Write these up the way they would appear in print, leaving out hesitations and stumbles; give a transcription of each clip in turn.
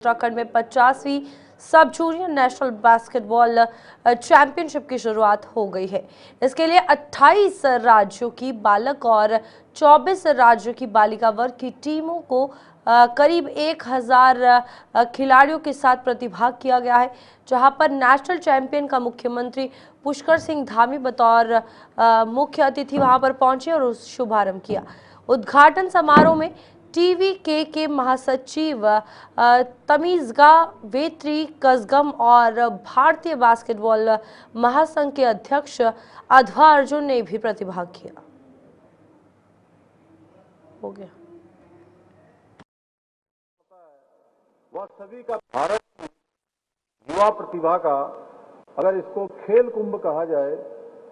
उत्तराखंड में 50वीं सब junior national basketball championship की शुरुआत हो गई है। इसके लिए 28 राज्यों की बालक और 24 राज्यों की बालिका वर्ग की टीमों को करीब 1000 खिलाड़ियों के साथ प्रतिभाग किया गया है, जहां पर नेशनल चैंपियन का मुख्यमंत्री पुष्कर सिंह धामी बतौर मुख्य अतिथि वहां पर पहुंचे और शुभारंभ किया। उद्घाटन समारोह में टीवीके के महासचिव तमीज़गा वेत्री कसगम और भारतीय बास्केटबॉल महासंघ के अध्यक्ष अधवा अर्जुन ने भी प्रतिभाग किया। हो गया। वह सभी का भारत में युवा प्रतिभा का अगर इसको खेल कुंभ कहा जाए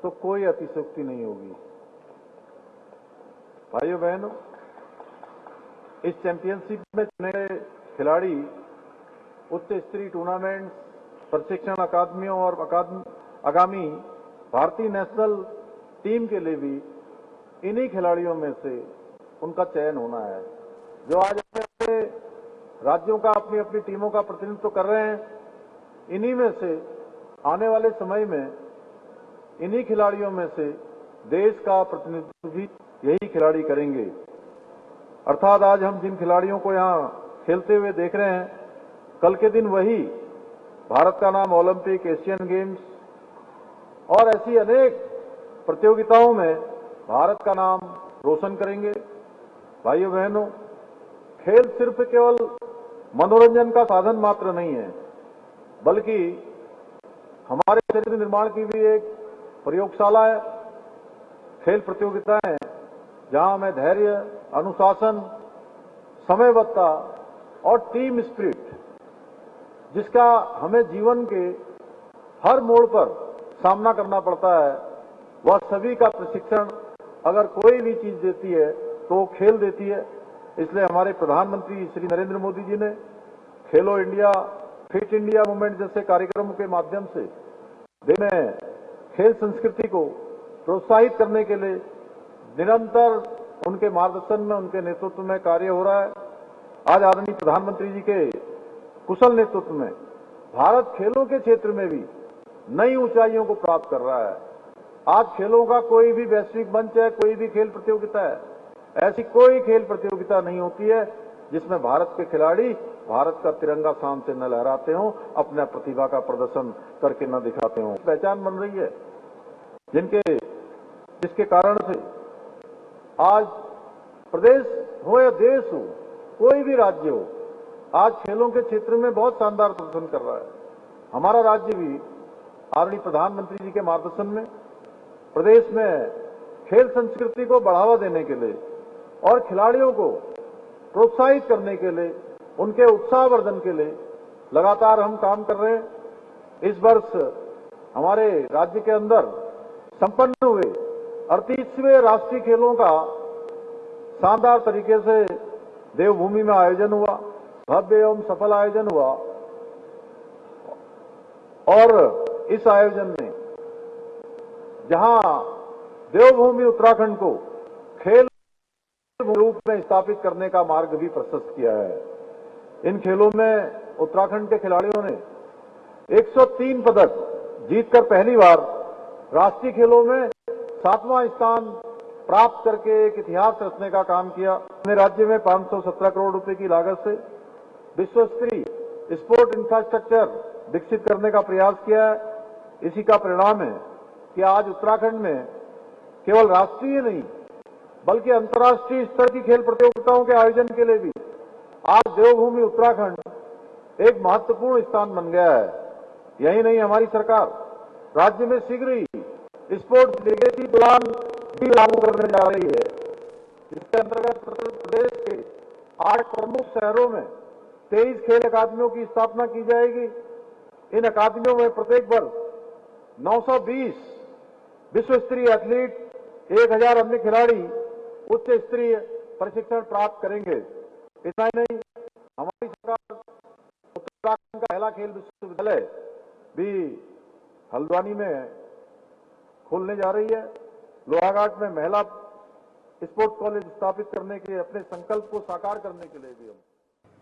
तो कोई अतिशयोक्ति नहीं होगी। भाइयों बहनों, इस चैंपियनशिप में चुने गए खिलाड़ी उच्च स्तरीय टूर्नामेंट, प्रशिक्षण अकादमियों और आगामी भारतीय नेशनल टीम के लिए भी इन्हीं खिलाड़ियों में से उनका चयन होना है, जो आज अपने राज्यों का अपनी अपनी टीमों का प्रतिनिधित्व कर रहे हैं। इन्हीं में से आने वाले समय में इन्हीं खिलाड़ियों में से देश का प्रतिनिधित्व भी यही खिलाड़ी करेंगे। अर्थात आज हम जिन खिलाड़ियों को यहां खेलते हुए देख रहे हैं, कल के दिन वही भारत का नाम ओलंपिक, एशियन गेम्स और ऐसी अनेक प्रतियोगिताओं में भारत का नाम रोशन करेंगे। भाइयों बहनों, खेल सिर्फ केवल मनोरंजन का साधन मात्र नहीं है, बल्कि हमारे शरीर निर्माण की भी एक प्रयोगशाला है। खेल प्रतियोगिताएं जहां हमें धैर्य, अनुशासन, समयबद्धता और टीम स्पिरिट, जिसका हमें जीवन के हर मोड़ पर सामना करना पड़ता है, वह सभी का प्रशिक्षण अगर कोई भी चीज देती है तो खेल देती है। इसलिए हमारे प्रधानमंत्री श्री नरेंद्र मोदी जी ने खेलो इंडिया, फिट इंडिया मूवमेंट जैसे कार्यक्रमों के माध्यम से देश में खेल संस्कृति को प्रोत्साहित करने के लिए निरंतर उनके मार्गदर्शन में, उनके नेतृत्व में कार्य हो रहा है। आज आदरणीय प्रधानमंत्री जी के कुशल नेतृत्व में भारत खेलों के क्षेत्र में भी नई ऊंचाइयों को प्राप्त कर रहा है। आज खेलों का कोई भी वैश्विक मंच है, कोई भी खेल प्रतियोगिता है, ऐसी कोई खेल प्रतियोगिता नहीं होती है जिसमें भारत के खिलाड़ी भारत का तिरंगा शान से न लहराते हों, अपने प्रतिभा का प्रदर्शन करके न दिखाते हों। पहचान बन रही है जिसके कारण से आज प्रदेश हो या देश हो, कोई भी राज्य हो, आज खेलों के क्षेत्र में बहुत शानदार प्रदर्शन कर रहा है। हमारा राज्य भी आदरणीय प्रधानमंत्री जी के मार्गदर्शन में प्रदेश में खेल संस्कृति को बढ़ावा देने के लिए और खिलाड़ियों को प्रोत्साहित करने के लिए, उनके उत्साहवर्धन के लिए लगातार हम काम कर रहे हैं। इस वर्ष हमारे राज्य के अंदर संपन्न हुए 38वें राष्ट्रीय खेलों का शानदार तरीके से देवभूमि में आयोजन हुआ, भव्य एवं सफल आयोजन हुआ। और इस आयोजन में जहां देवभूमि उत्तराखंड को खेल रूप में स्थापित करने का मार्ग भी प्रशस्त किया है। इन खेलों में उत्तराखंड के खिलाड़ियों ने 103 पदक जीतकर पहली बार राष्ट्रीय खेलों में 7वां स्थान प्राप्त करके एक इतिहास रचने का काम किया। अपने राज्य में 517 करोड़ रुपए की लागत से विश्व स्तरीय स्पोर्ट इंफ्रास्ट्रक्चर विकसित करने का प्रयास किया है। इसी का परिणाम है कि आज उत्तराखंड में केवल राष्ट्रीय नहीं बल्कि अंतर्राष्ट्रीय स्तर की खेल प्रतियोगिताओं के आयोजन के लिए भी आज देवभूमि उत्तराखंड एक महत्वपूर्ण स्थान बन गया है। यही नहीं, हमारी सरकार राज्य में शीघ्र ही स्पोर्ट्स लेगेसी प्लान भी लागू करने जा रही है, जिसके अंतर्गत प्रदेश के 8 प्रमुख शहरों में 23 खेल अकादमियों की स्थापना की जाएगी। इन अकादमियों में प्रत्येक वर्ष 920 विश्व स्तरीय एथलीट, 1000 अन्य खिलाड़ी उच्च स्तरीय प्रशिक्षण प्राप्त करेंगे। इतना ही नहीं, हमारी सरकार उत्तराखंड का पहला खेल विश्वविद्यालय भी हल्द्वानी में खोलने जा रही है। लोहाघाट में महिला स्पोर्ट्स कॉलेज स्थापित करने के अपने संकल्प को साकार करने के लिए भी हम